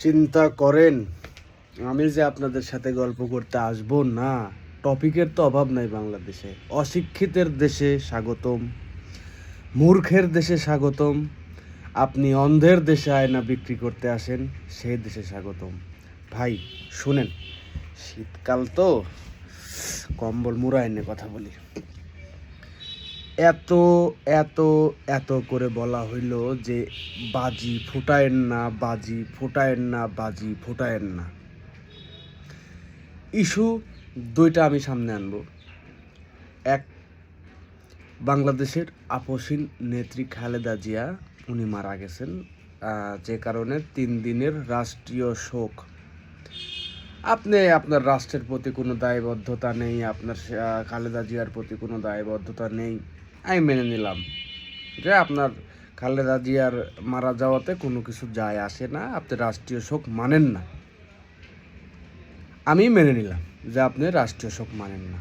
চিন্তা করেন আমি যে আপনাদের সাথে গল্প করতে আসবো না। টপিকের তো অভাব নাই বাংলাদেশে। অশিক্ষিতের দেশে স্বাগতম, মূর্খের দেশে স্বাগতম। আপনি অন্ধের দেশে আয়না বিক্রি করতে আসেন, সেই দেশে স্বাগতম। ভাই শুনেন, শীতকাল তো, কম্বল মুড়ায় এনে কথা বলি। এত এত এত করে বলা হইল যে বাজি ফুটায়েন না, বাজি ফুটায়েন না, বাজি ফুটায়েন না। ইস্যু দুইটা আমি সামনে আনবো। এক, বাংলাদেশের আপসীন নেত্রী খালেদা জিয়া, উনি মারা গেছেন, যে কারণে 3 দিনের রাষ্ট্রীয় শোক। আপনি আপনার রাষ্ট্রের প্রতি কোনো দায়বদ্ধতা নেই, আপনার খালেদা জিয়ার প্রতি কোনো দায়বদ্ধতা নেই, আমি মেনে নিলাম যে আপনার খালেদা জিয়ার মারা যাওয়াতে কোনো কিছু যায় আসে না, আপনি রাষ্ট্রীয় শোক মানেন না। আমি মেনে নিলাম যে আপনি রাষ্ট্রীয় শোক মানেন না,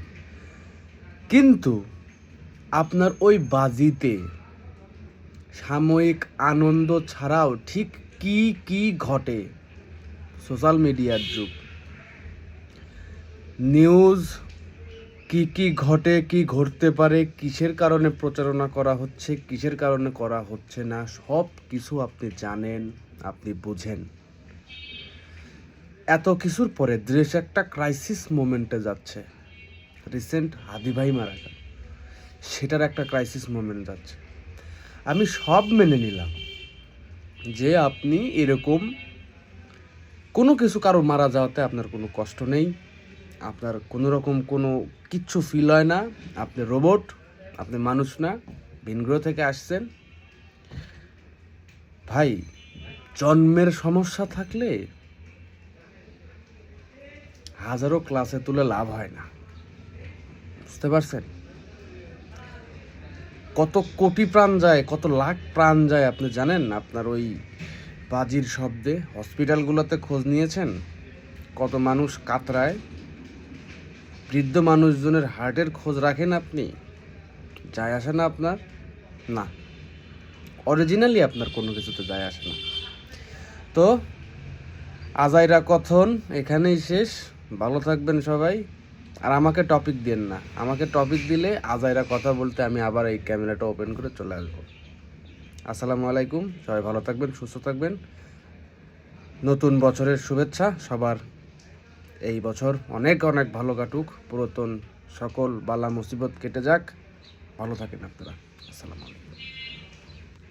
কিন্তু আপনার ওই বাজিতে সাময়িক আনন্দ ছাড়াও ঠিক কি কি ঘটে। সোশ্যাল মিডিয়ার যুগ, নিউজ কি কি ঘটে, কি ঘটতে পারে, কিসের কারণে প্রচারণা করা হচ্ছে, কিসের কারণে করা হচ্ছে না, সব কিছু আপনি জানেন, আপনি বুঝেন। এত কিছুর পরে দেশ একটা ক্রাইসিস মোমেন্টে যাচ্ছে। রিসেন্ট হাদি ভাই মারা গেল, সেটার একটা ক্রাইসিস মোমেন্ট যাচ্ছে। আমি সব মেনে নিলাম যে আপনি এরকম কোনো কিছু, কারো মারা যাওয়াতে আপনার কোনো কষ্ট নেই, আপনার কোনো রকম কোনো কিচ্ছু ফিল হয় না, আপনি রোবট, আপনি মানুষ না, ভিনগ্রহ থেকে আসছেন। ভাই, জন্মের সমস্যা থাকলে হাজারো ক্লাসে তুলে লাভ হয় না, বুঝতে পারছেন? কত কোটি প্রাণ যায়, কত লাখ প্রাণ যায় আপনি জানেন? আপনার ওই বাজির শব্দে হসপিটালগুলোতে খোঁজ নিয়েছেন? কত মানুষ কাতরায়, বৃদ্ধ মানুষজনের হার্টের খোঁজ রাখেন আপনি? যায় আসে না আপনার? না, অরিজিনালি আপনার কোনো কিছুতে যায় আসে না। তো আজাইরা কথন এখানেই শেষ। ভালো থাকবেন সবাই। আর আমাকে টপিক দেন না, আমাকে টপিক দিলে আজাইরা কথা বলতে আমি আবার এই ক্যামেরাটা ওপেন করে চলে আসবো। আসসালামু আলাইকুম, সবাই ভালো থাকবেন, সুস্থ থাকবেন। নতুন বছরের শুভেচ্ছা সবার। এই বছর অনেক অনেক ভালো কাটুক, পুরাতন সকল বালা মুসিবত কেটে যাক। ভালো থাকেন আপনারা। আসসালামু আলাইকুম।